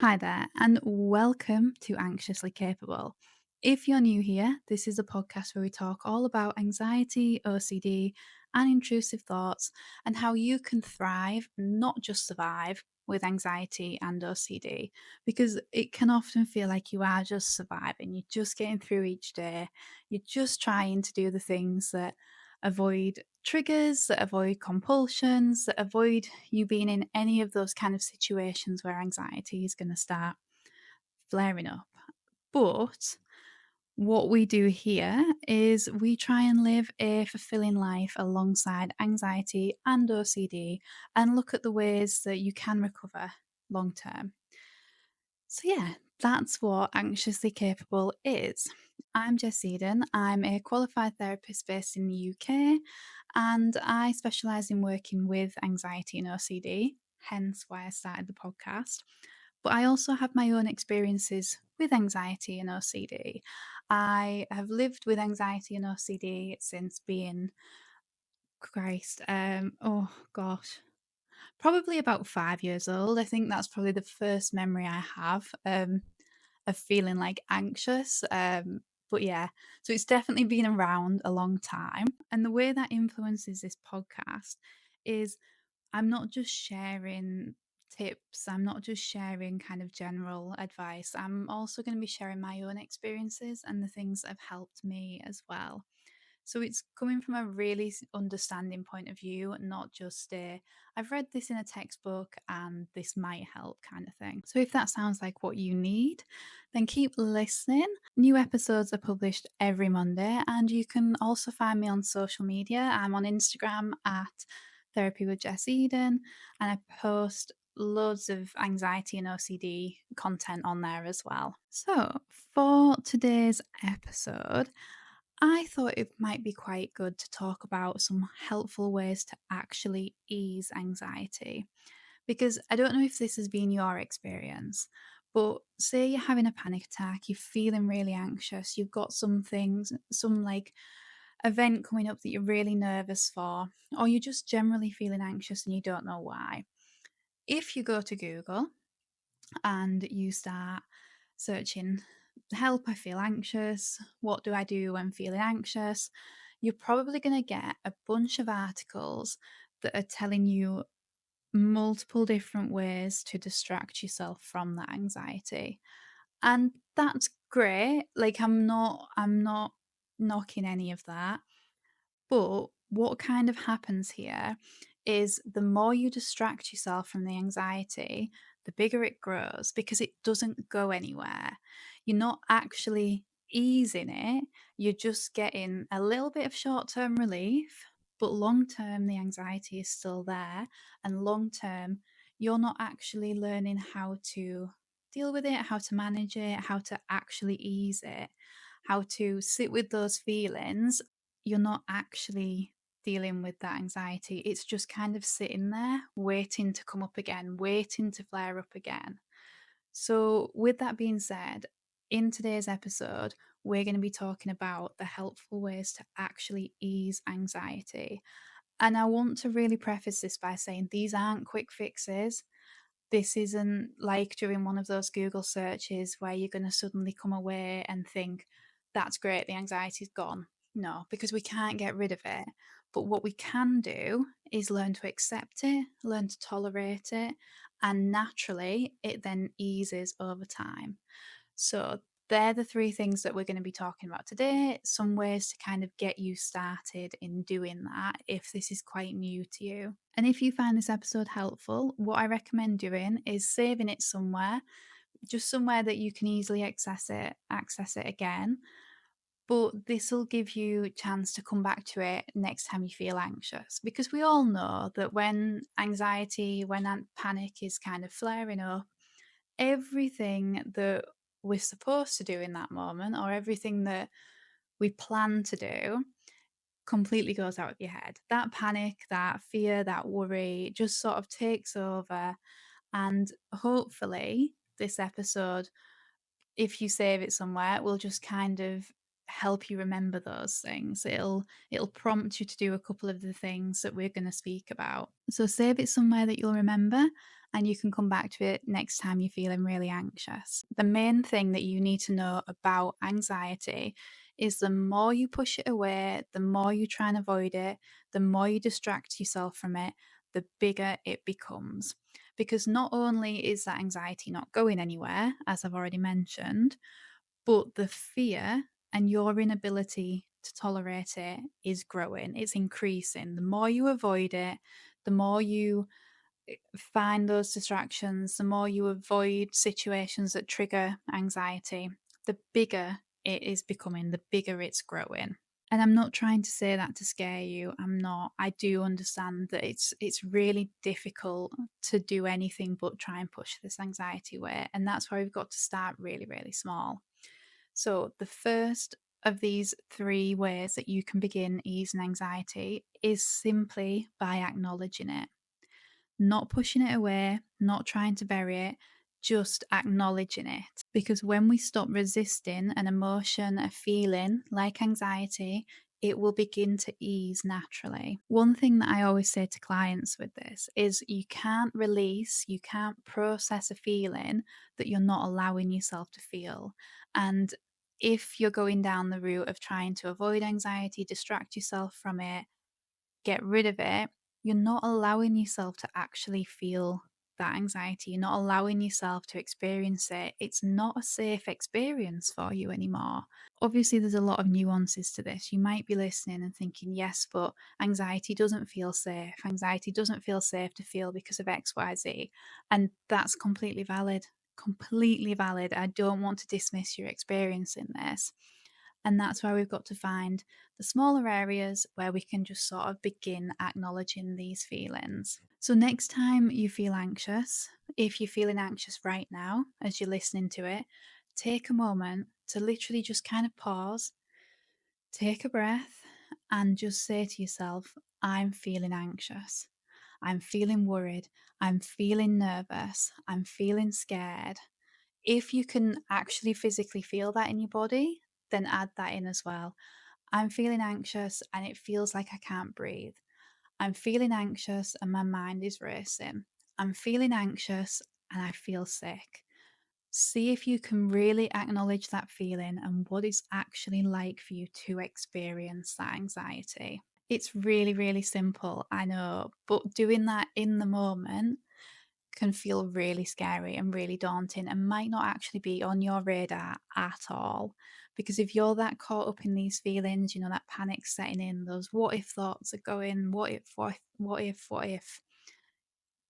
Hi there, and welcome to Anxiously Capable. If you're new here, this is a podcast where we talk all about anxiety, OCD, and intrusive thoughts, and how you can thrive, not just survive, with anxiety and OCD. Because it can often feel like you are just surviving, you're just getting through each day, you're just trying to do the things that avoid triggers, that avoid compulsions, that avoid you being in any of those kind of situations where anxiety is going to start flaring up. But what we do here is we try and live a fulfilling life alongside anxiety and OCD and look at the ways that you can recover long term. So, yeah, that's what Anxiously Capable is. I'm Jess Eden. I'm a qualified therapist based in the UK, and I specialise in working with anxiety and OCD, hence why I started the podcast. But I also have my own experiences with anxiety and OCD. I have lived with anxiety and OCD since being, Christ, oh gosh, probably about 5 years old. I think that's probably the first memory I have, of feeling, like, anxious, but yeah, so it's definitely been around a long time, and the way that influences this podcast is I'm not just sharing tips, I'm not just sharing kind of general advice, I'm also gonna be sharing my own experiences and the things that have helped me as well. So it's coming from a really understanding point of view, not just a I've read this in a textbook and this might help kind of thing. So if that sounds like what you need, then keep listening. New episodes are published every Monday, and you can also find me on social media. I'm on Instagram at Therapy with Jess Eden, and I post loads of anxiety and OCD content on there as well. So, for today's episode, I thought it might be quite good to talk about some helpful ways to actually ease anxiety. Because I don't know if this has been your experience, but say you're having a panic attack, you're feeling really anxious, you've got some things, some like event coming up that you're really nervous for, or you're just generally feeling anxious and you don't know why. If you go to Google and you start searching, help, I feel anxious, what do I do when feeling anxious? You're probably going to get a bunch of articles that are telling you multiple different ways to distract yourself from that anxiety. And that's great. Like I'm not knocking any of that. But what kind of happens here is the more you distract yourself from the anxiety, the bigger it grows because it doesn't go anywhere. You're not actually easing it, you're just getting a little bit of short term relief, but long term, the anxiety is still there. And long term, you're not actually learning how to deal with it, how to manage it, how to actually ease it, how to sit with those feelings. You're not actually dealing with that anxiety. It's just kind of sitting there, waiting to come up again, waiting to flare up again. So, with that being said, in today's episode, we're going to be talking about the helpful ways to actually ease anxiety. And I want to really preface this by saying these aren't quick fixes. This isn't like doing one of those Google searches where you're going to suddenly come away and think, that's great, the anxiety's gone. No, because we can't get rid of it. But what we can do is learn to accept it, learn to tolerate it, and naturally it then eases over time. So, they're the three things that we're going to be talking about today. Some ways to kind of get you started in doing that if this is quite new to you. And if you find this episode helpful, what I recommend doing is saving it somewhere, just somewhere that you can easily access it again. But this will give you a chance to come back to it next time you feel anxious. Because we all know that when anxiety, when panic is kind of flaring up, everything that we're supposed to do in that moment or everything that we plan to do completely goes out of your head. That panic, that fear, that worry just sort of takes over. And hopefully, this episode, if you save it somewhere, will just kind of help you remember those things. It'll prompt you to do a couple of the things that we're going to speak about. So save it somewhere that you'll remember, and you can come back to it next time you're feeling really anxious. The main thing that you need to know about anxiety is the more you push it away, the more you try and avoid it, the more you distract yourself from it, the bigger it becomes. Because not only is that anxiety not going anywhere, as I've already mentioned, but the fear and your inability to tolerate it is growing, it's increasing. The more you avoid it, the more you find those distractions, the more you avoid situations that trigger anxiety, the bigger it is becoming, the bigger it's growing. And I'm not trying to say that to scare you. I'm not. I do understand that it's really difficult to do anything but try and push this anxiety away. And that's why we've got to start really, really small. So, the first of these three ways that you can begin easing anxiety is simply by acknowledging it, not pushing it away, not trying to bury it, just acknowledging it. Because when we stop resisting an emotion, a feeling like anxiety, it will begin to ease naturally. One thing that I always say to clients with this is you can't release, you can't process a feeling that you're not allowing yourself to feel. And if you're going down the route of trying to avoid anxiety, distract yourself from it, get rid of it, you're not allowing yourself to actually feel that anxiety. You're not allowing yourself to experience it. It's not a safe experience for you anymore. Obviously, there's a lot of nuances to this. You might be listening and thinking, yes, but anxiety doesn't feel safe. Anxiety doesn't feel safe to feel because of XYZ. And that's completely valid. Completely valid. I don't want to dismiss your experience in this. And that's why we've got to find the smaller areas where we can just sort of begin acknowledging these feelings. So, next time you feel anxious, if you're feeling anxious right now as you're listening to it, take a moment to literally just kind of pause, take a breath, and just say to yourself, I'm feeling anxious. I'm feeling worried. I'm feeling nervous. I'm feeling scared. If you can actually physically feel that in your body, then add that in as well. I'm feeling anxious and it feels like I can't breathe. I'm feeling anxious and my mind is racing. I'm feeling anxious and I feel sick. See if you can really acknowledge that feeling and what it's actually like for you to experience that anxiety. It's really, really simple, I know, but doing that in the moment can feel really scary and really daunting and might not actually be on your radar at all. Because if you're that caught up in these feelings, you know, that panic setting in, those what if thoughts are going, what if, what if, what if, what if,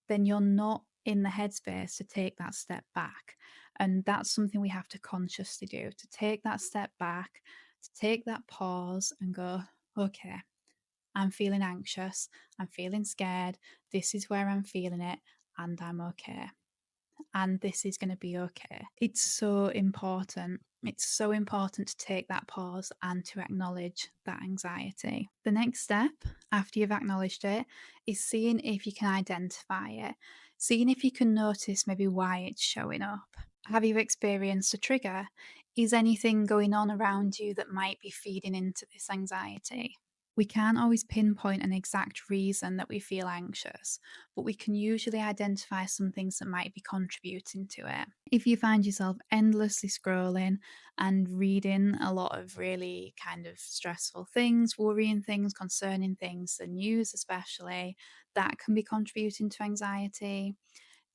then you're not in the headspace to take that step back. And that's something we have to consciously do, to take that step back, to take that pause and go, okay, I'm feeling anxious, I'm feeling scared, this is where I'm feeling it, and I'm okay. And this is going to be okay. It's so important. It's so important to take that pause and to acknowledge that anxiety. The next step, after you've acknowledged it, is seeing if you can identify it, seeing if you can notice maybe why it's showing up. Have you experienced a trigger? Is anything going on around you that might be feeding into this anxiety? We can't always pinpoint an exact reason that we feel anxious, but we can usually identify some things that might be contributing to it. If you find yourself endlessly scrolling and reading a lot of really kind of stressful things, worrying things, concerning things, the news especially, that can be contributing to anxiety.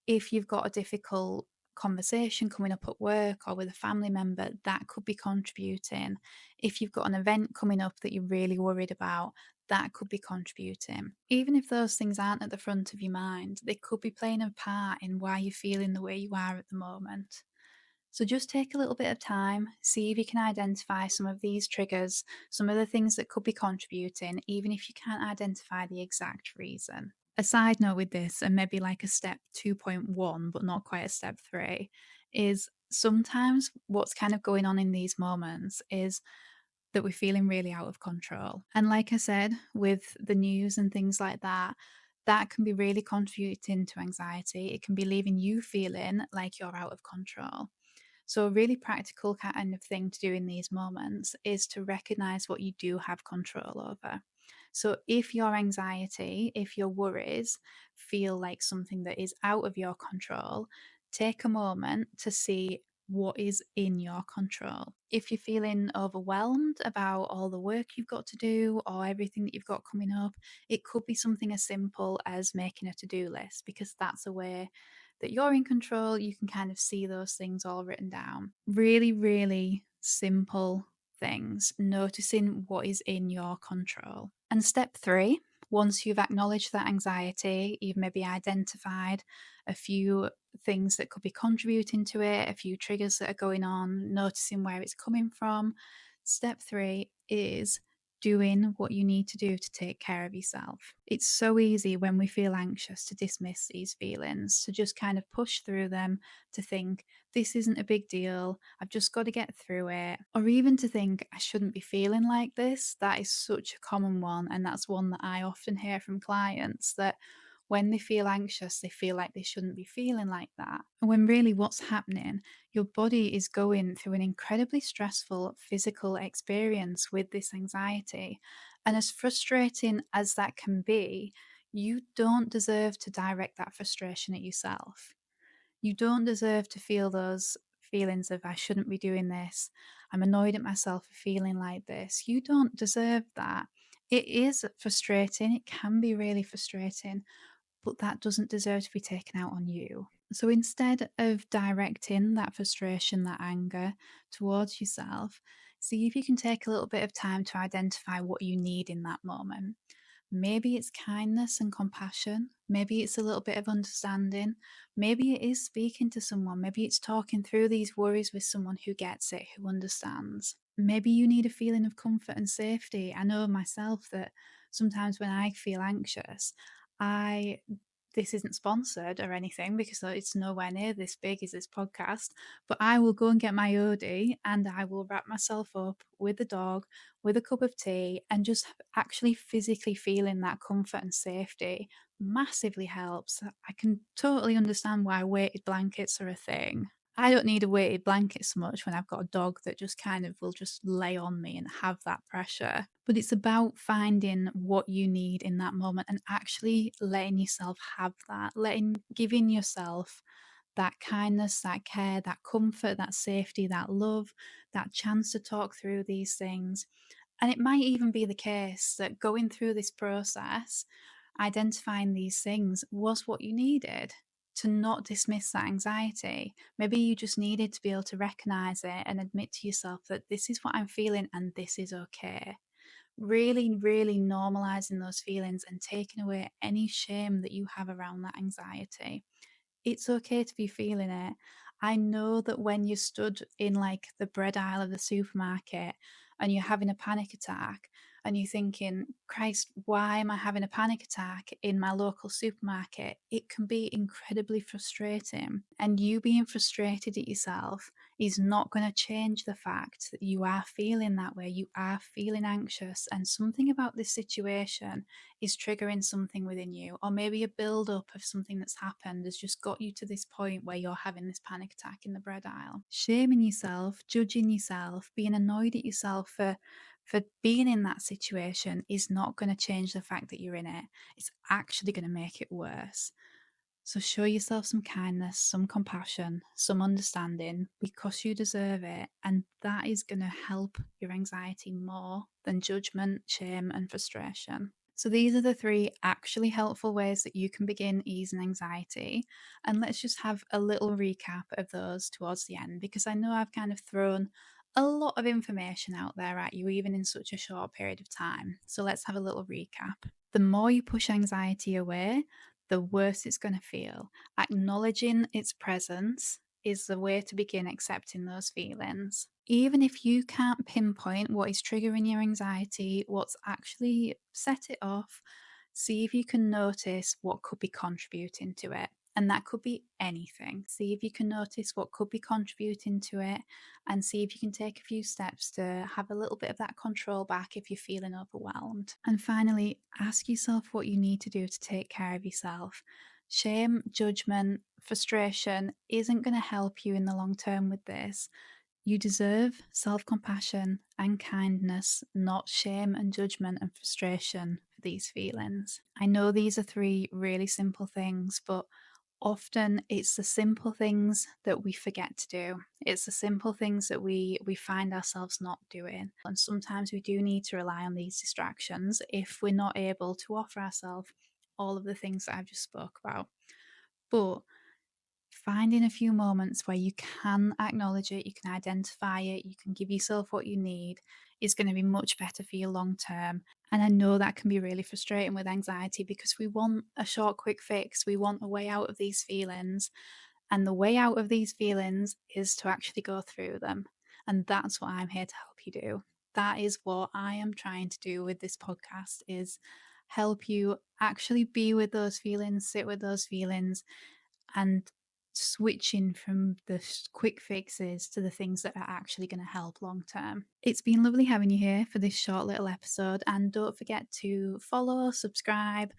If you've got a difficult conversation coming up at work or with a family member, that could be contributing. If you've got an event coming up that you're really worried about, that could be contributing. Even if those things aren't at the front of your mind, they could be playing a part in why you're feeling the way you are at the moment. So just take a little bit of time, see if you can identify some of these triggers, some of the things that could be contributing, even if you can't identify the exact reason. A side note with this, and maybe like a step 2.1, but not quite a step 3, is sometimes what's kind of going on in these moments is that we're feeling really out of control. And like I said, with the news and things like that, that can be really contributing to anxiety. It can be leaving you feeling like you're out of control. So, a really practical kind of thing to do in these moments is to recognize what you do have control over. So, if your anxiety, if your worries feel like something that is out of your control, take a moment to see what is in your control. If you're feeling overwhelmed about all the work you've got to do or everything that you've got coming up, it could be something as simple as making a to do list, because that's a way that you're in control. You can kind of see those things all written down. Really, really simple things, noticing what is in your control. And step three, once you've acknowledged that anxiety, you've maybe identified a few things that could be contributing to it, a few triggers that are going on, noticing where it's coming from. Step three is doing what you need to do to take care of yourself. It's so easy when we feel anxious to dismiss these feelings, to just kind of push through them, to think, this isn't a big deal, I've just got to get through it. Or even to think, I shouldn't be feeling like this. That is such a common one. And that's one that I often hear from clients, that when they feel anxious, they feel like they shouldn't be feeling like that. And when really what's happening, your body is going through an incredibly stressful physical experience with this anxiety. And as frustrating as that can be, you don't deserve to direct that frustration at yourself. You don't deserve to feel those feelings of, I shouldn't be doing this, I'm annoyed at myself for feeling like this. You don't deserve that. It is frustrating, it can be really frustrating, but that doesn't deserve to be taken out on you. So instead of directing that frustration, that anger towards yourself, see if you can take a little bit of time to identify what you need in that moment. Maybe it's kindness and compassion. Maybe it's a little bit of understanding. Maybe it is speaking to someone. Maybe it's talking through these worries with someone who gets it, who understands. Maybe you need a feeling of comfort and safety. I know myself that sometimes when I feel anxious, I this isn't sponsored or anything because it's nowhere near this big as this podcast, but I will go and get my OD and I will wrap myself up with the dog, with a cup of tea, and just actually physically feeling that comfort and safety massively helps. I can totally understand why weighted blankets are a thing. I don't need a weighted blanket so much when I've got a dog that just kind of will just lay on me and have that pressure. But it's about finding what you need in that moment and actually letting yourself have that, giving yourself that kindness, that care, that comfort, that safety, that love, that chance to talk through these things. And it might even be the case that going through this process, identifying these things was what you needed to not dismiss that anxiety. Maybe you just needed to be able to recognize it and admit to yourself that this is what I'm feeling and this is okay. Really, really normalizing those feelings and taking away any shame that you have around that anxiety. It's okay to be feeling it. I know that when you stood in like the bread aisle of the supermarket and you're having a panic attack and you're thinking, Christ, why am I having a panic attack in my local supermarket? It can be incredibly frustrating. And you being frustrated at yourself is not going to change the fact that you are feeling that way. You are feeling anxious, and something about this situation is triggering something within you, or maybe a build up of something that's happened has just got you to this point where you're having this panic attack in the bread aisle. Shaming yourself, judging yourself, being annoyed at yourself for being in that situation is not going to change the fact that you're in it. It's actually going to make it worse. So show yourself some kindness, some compassion, some understanding, because you deserve it. And that is going to help your anxiety more than judgment, shame, and frustration. So these are the three actually helpful ways that you can begin easing anxiety. And let's just have a little recap of those towards the end, because I know I've kind of thrown a lot of information out there at you, even in such a short period of time. So let's have a little recap. The more you push anxiety away, the worse it's going to feel. Acknowledging its presence is the way to begin accepting those feelings. Even if you can't pinpoint what is triggering your anxiety, what's actually set it off, see if you can notice what could be contributing to it. And that could be anything. See if you can notice what could be contributing to it and see if you can take a few steps to have a little bit of that control back if you're feeling overwhelmed. And finally, ask yourself what you need to do to take care of yourself. Shame, judgment, frustration isn't going to help you in the long term with this. You deserve self compassion and kindness, not shame and judgment and frustration for these feelings. I know these are three really simple things, but often it's the simple things that we forget to do. It's the simple things that we find ourselves not doing. And sometimes we do need to rely on these distractions if we're not able to offer ourselves all of the things that I've just spoke about. But finding a few moments where you can acknowledge it, you can identify it, you can give yourself what you need is going to be much better for you long term. And I know that can be really frustrating with anxiety because we want a short, quick fix. We want a way out of these feelings. And the way out of these feelings is to actually go through them. And that's what I'm here to help you do. That is what I am trying to do with this podcast is help you actually be with those feelings, sit with those feelings, and switching from the quick fixes to the things that are actually going to help long term. It's been lovely having you here for this short little episode, and don't forget to follow, subscribe,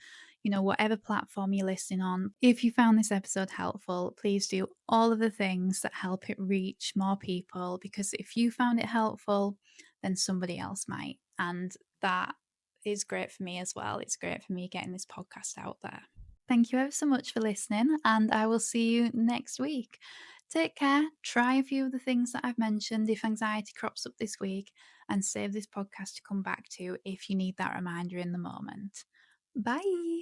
whatever platform you're listening on. If you found this episode helpful, please do all of the things that help it reach more people, because if you found it helpful, then somebody else might. And that is great for me as well. It's great for me getting this podcast out there. Thank you ever so much for listening, and I will see you next week. Take care, try a few of the things that I've mentioned if anxiety crops up this week, and save this podcast to come back to if you need that reminder in the moment. Bye.